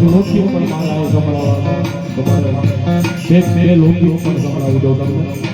લોટીઓ પણ માળાએ સંભળાવવા તમારે બે લોટીઓ પણ સંભળાવી દઉં તમને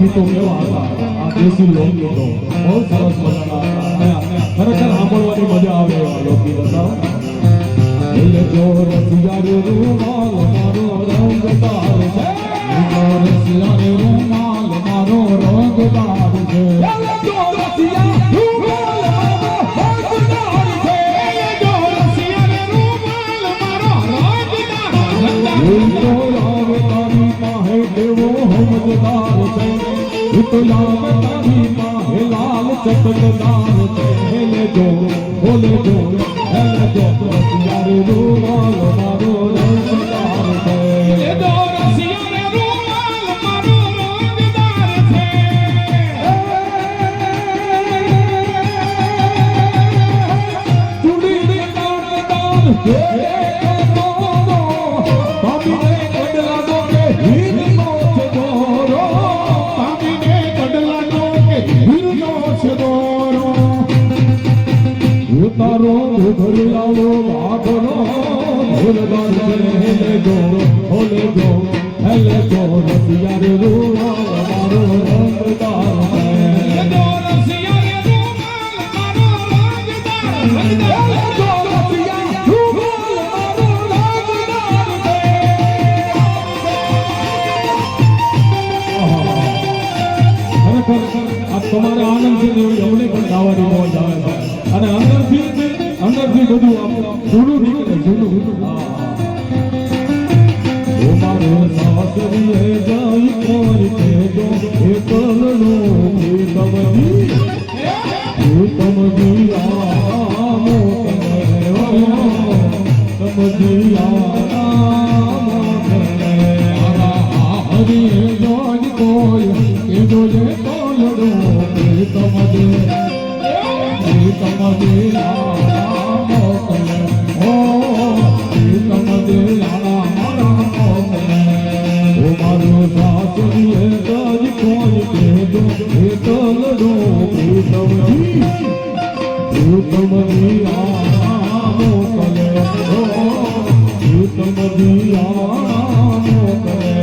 ગીતો કેવા હતા આ દેશી લોકગીતો બહુ સરસ મજાના હતા ખરેખર સાંભળવાની મજા આવે એવા લોકગીત હતા જો રસિયા રે રૂમાલ મારો રંગદાર છે રસિયા રે રૂમાલ મારો રંગદાર છે જો રસિયા રૂમાલ મારો રંગદાર છે જો રસિયા રે રૂમાલ મારો રંગદાર છે દેવો સમજદાર છે ઉતલાવ તારી માહે લાલ ચટકદાર છે હેલે જો હેલે જો રસિયા રે રૂમાલ મારો રંગદાર છે જો રસિયા રે રૂમાલ મારો રંગદાર છે ચૂડી રે કાંટદાર તારો ઘડિયાળો બાગરો ભૂલદાર છે હેલે જો હેલે જો રસિયા રે રૂમાલ મારો રંગદાર છે જો રસિયા રે રૂમાલ મારો રંગદાર જો રસિયા રૂમાલ મારો રંગદાર છે ખરેખર આ તમારે આનંદ છે અમને પણ ગાવાની મોજ આવે છે અને અંદરથી બધું જૂનું નીકળે જૂનું મારો સાસરીએ જાય કોઈ કેજો એ કલનો સમજી આમો સમજી આમો હરિએ જાય કોઈ કેજો એ કલનો સમજી તમારે આના મોકલે ઓ તમારે આના મારા મોકલે ઓ મારો સાસરીએ ગાજ કોઈ કેજો એ તલડો પ્રીતમજી પ્રીતમજી આના મોકલે ઓ પ્રીતમજી આના મોકલે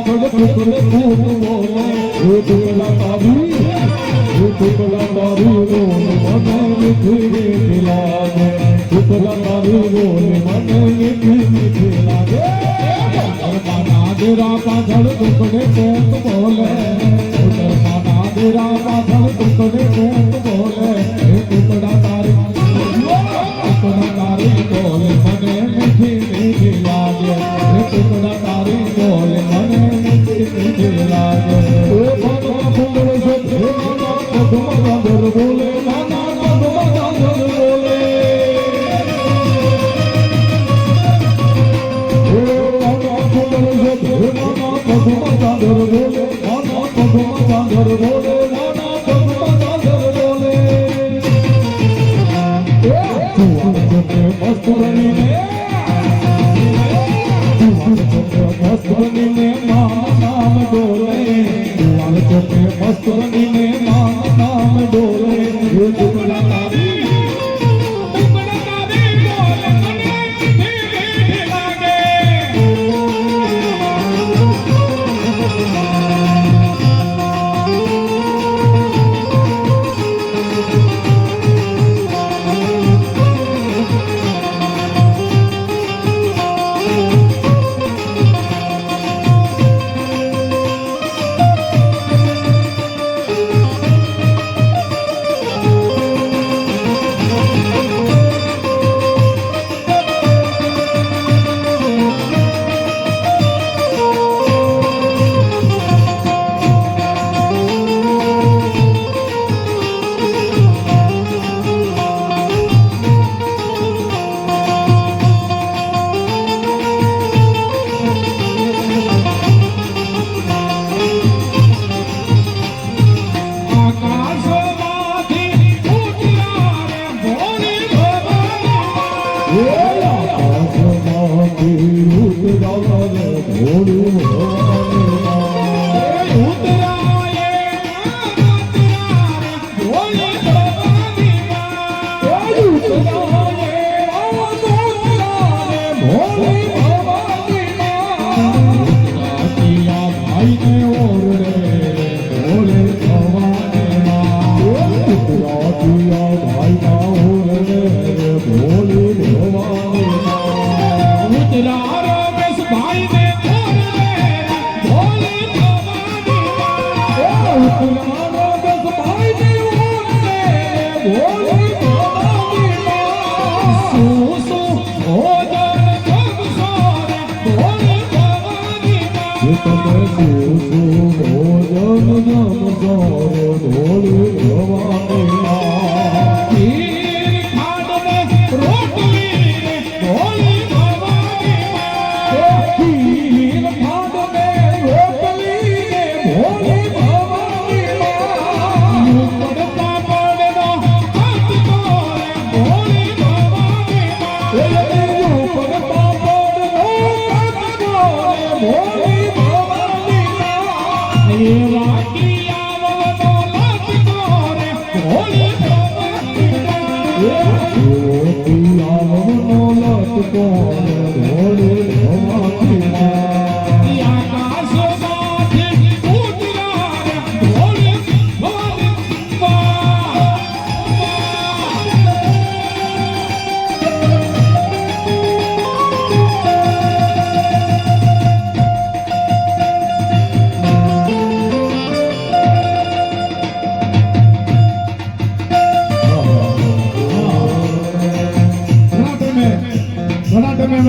Pura ટુકડે ખૂબ બોલે એ ટુકડા તારી એ ટુકડા તારી બોલે મને મીઠી મીઠી લાગે ટુકડા તારી બોલે મને મીઠી મીઠી લાગે નાદરા પાછળ ટુકડે કોક બોલે નાદરા પાછળ ટુકડે કોક બોલે એ ટુકડા તારી બોલે મને મીઠી મીઠી લાગે એ ટુકડા તારી બોલે મને મીઠી મીઠી લાગે એ ભગવાન ફૂલ છે એ ભગવાન બોલે નાના ભગવાન બોલે એ ભગવાન ફૂલ છે એ નાના ભગવાન બોલે નાના ભગવાન બોલે નાના ભગવાન બોલે મસ્તરણીને નામ ડોલે મસ્તરણીને નામ ડોલે ટુકડા તારી બોલે મને મીઠી લાગે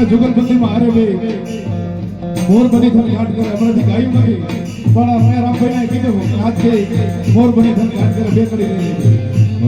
जुगलबंदी में हारे भी मोर बनी धन घाट कर हमने दिखाई नहीं बड़ा मैं राम भाई ने कीधु आज के मोर बनी धन घाट कर बे करी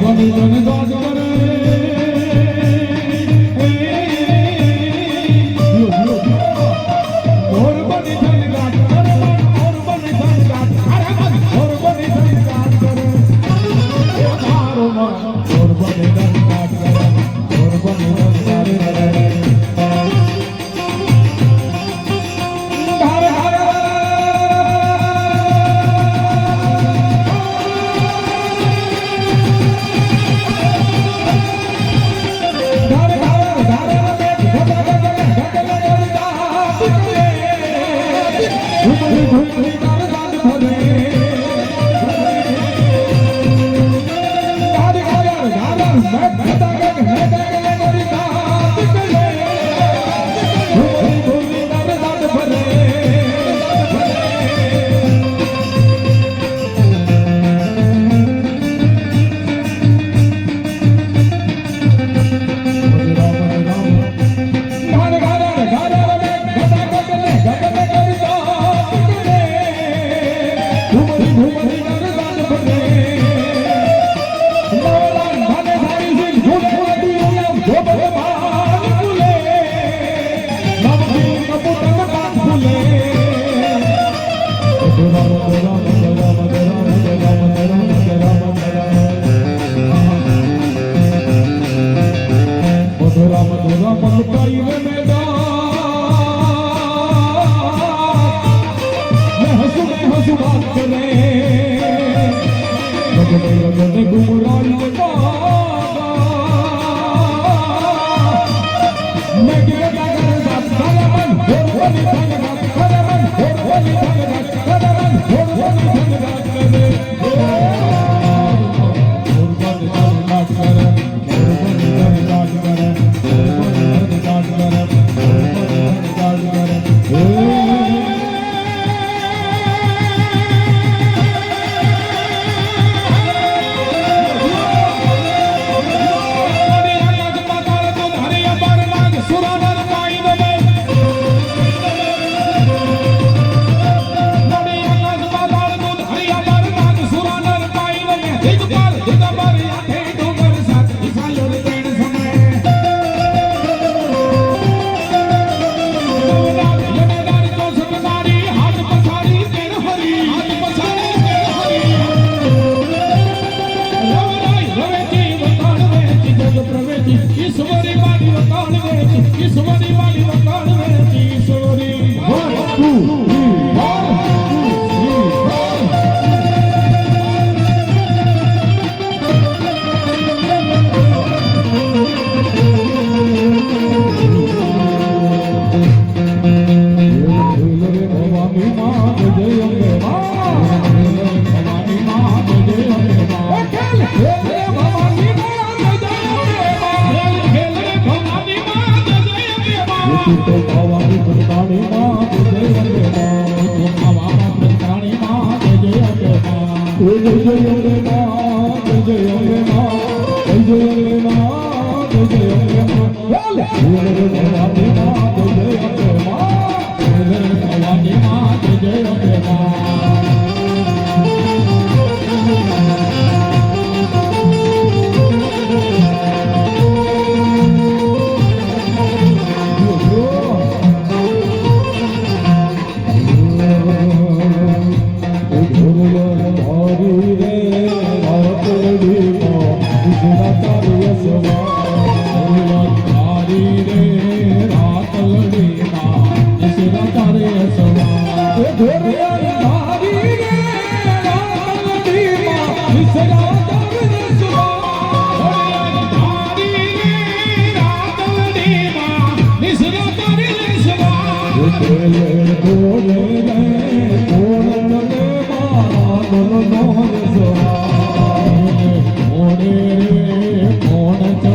બની જન ગાજ કરે મોર બની જન ગાજ કરે મોર બની જન ગાજ અરે મોર બની જન ગાજ કરે એ મારો મોર બની જન ગાજ કરે મોર બની જન ગાજ કરે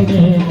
Thank you.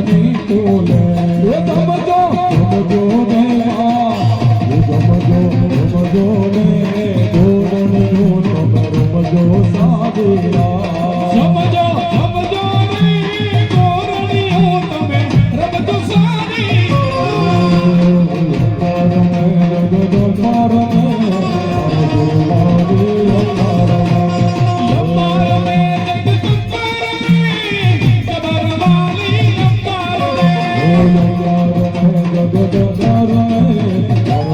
ની તોલે એ સમજો સમજો ને એ સમજો ને ધોરણીઓ તમે રમજો સાબેરા સમજો સમજો ને ગોરણીઓ તમે રમજો સારી યમ્માર મે જગદંબર મે કબર વાલી યમ્માર મે યમ્માર મે જગદંબર મે કબર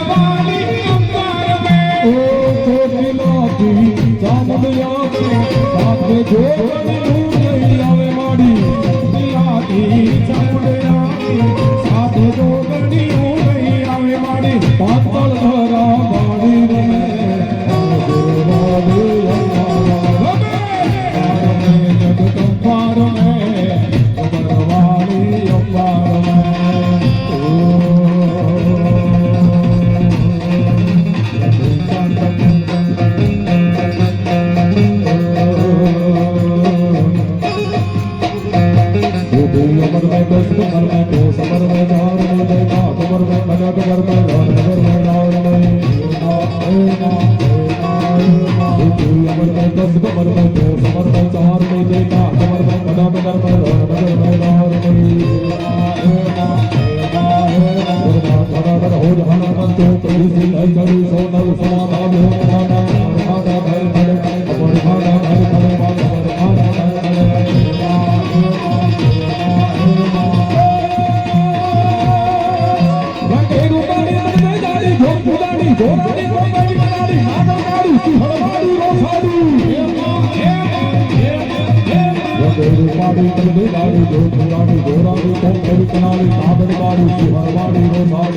વાલી યમ્માર મે સાથે જોગણી આવે માડી પાતળ ધરા ગાડી રે જગદંબાર મે બરવાળી અંબાર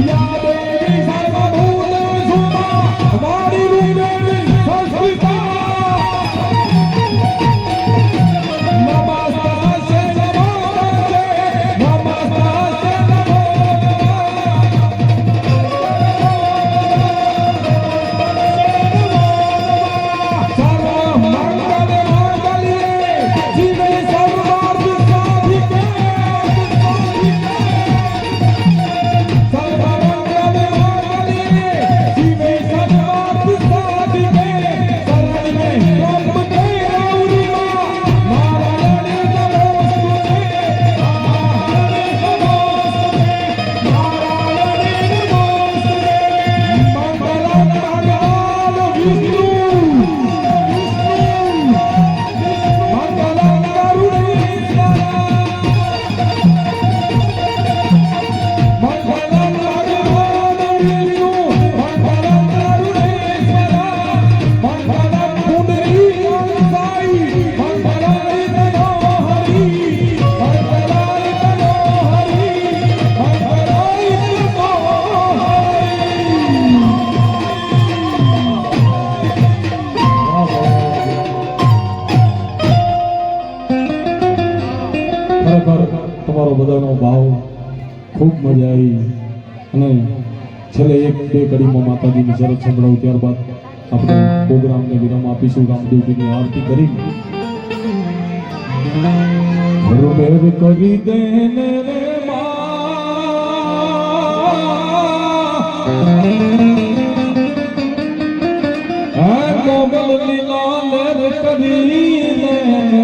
યા દેવી સર્વભૂત સુમા વાડી રૂપે બધાનો ભાવ ખૂબ મજા આવી અને છેલ્લે એક બે કડીમાં માતાજીની શરત સંભળાવું ત્યારબાદ આપણે પ્રોગ્રામને વિરામ આપીશું રામદેવજીની આરતી કરી મેર કરી દેને રે મોગલ લીલા લેર કરી દેને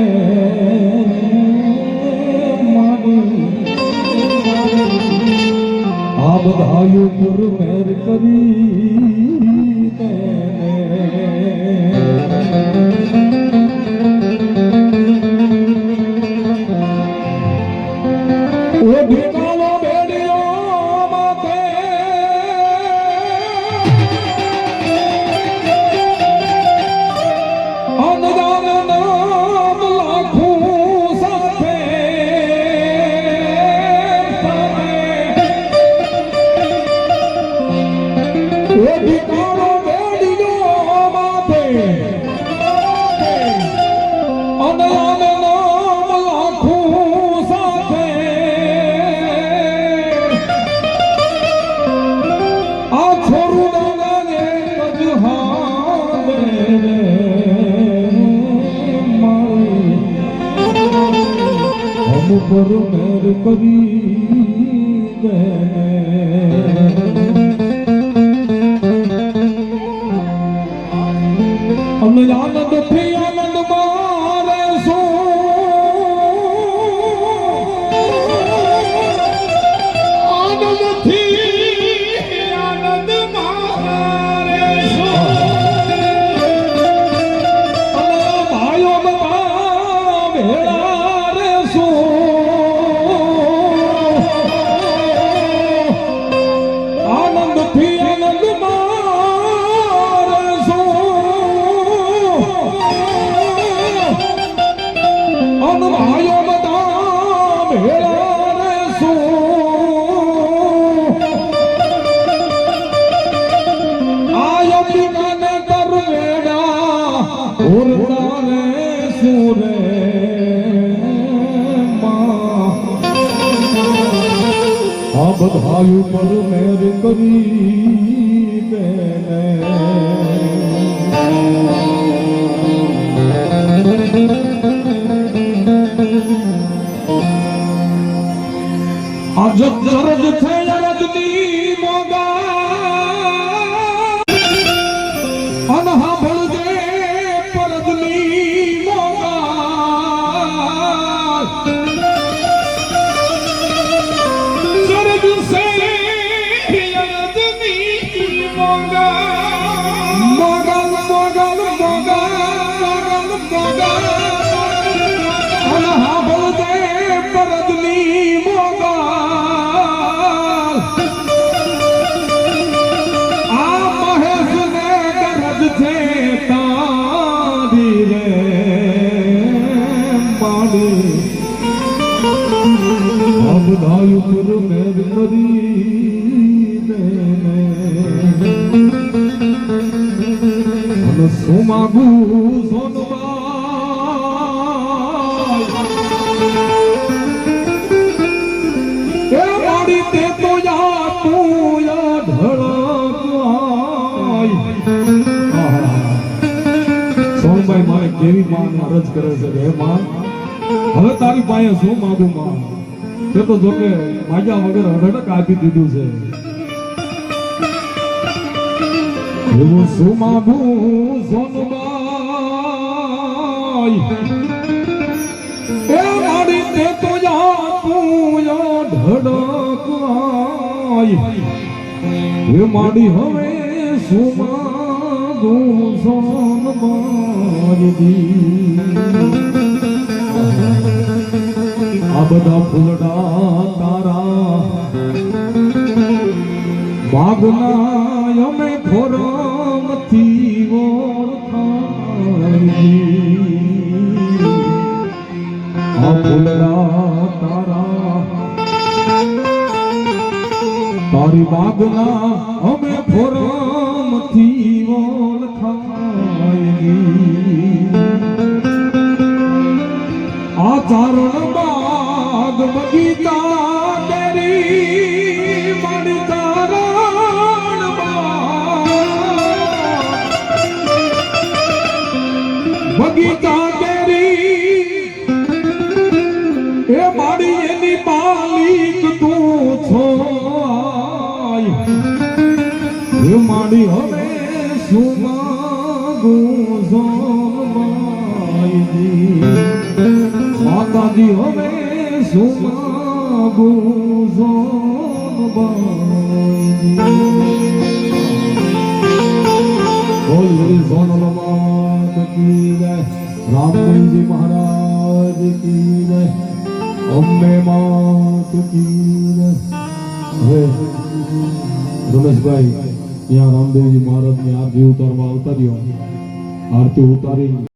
આ બધાયું પર મેર કરી ઓ ભેગાલો બેડિયો માથે અનદાન નામ લાખું સાથે ઓ ભેગાલો બેડિયો માથે અનદાન નામ લાખું સાથે આ છોરું દાદાને કજહાને મારી હમ પર મેર કરી દે અમને આનંદ થી આનંદ મારે આનંદથી આનંદ મારે ભાઈઓ બધા ભેળા રે આનંદથી આનંદ મારે અન ભાઈઓ બધા ભેળા રે આયો પિતાને કરવેડા ઉરતા રે સુરે આ બધાયું પર મેર કરી દે આજ જરજ થઈ અરજની મોગા અનહા ભળજે પરજની મોગા જરજ સે યજની મોગા મોગલ મોગલ મોગલ મોગલ અનહા ભળજે પરજની મોગા આ મહેશ ને ગરજ છે તારી રે માડી આ બધાયું પર મેર કરી દે અને સોમાગુ સોનબાઈ એ માડી તે તો યા તું યા ઢળકાઈ સોનબાઈ મારે કેવી માં અરજ કરે છે હે માં હવે તારી પાસે શું માંગુ માં તે તો જોકે માગ્યા વગર અઢળક આપી દીધું છે એવું શું માંગુ સોનબાઈ એ મારી તે તો યા તું યા ઢળકાઈ એ માડી હવે શું માંગુ સોનબાઈ આ બધા ફૂલડા તારા બાગના અમે ખોરામથી ઓળખાય આ ફૂલડા તારા તારી બાગના અમે ખોરામથી ઓળખાય આ ચારણ બાગ બગીચા બગીચા કેરી એ મારી એની માલિક તું છો એ મારી હવે શું માગું સોનબાઈજી માતાજી હવે શું માગું સોનબાઈજી બોલ હરી સોનલ માત કી જય રામજી મહારાજ કી જય અંબે માત કી જય હવે રમેશભાઈ ત્યાં રામદેવજી મહારાજની આરતી ઉતારવા ઉતાર્યો આરતી ઉતારી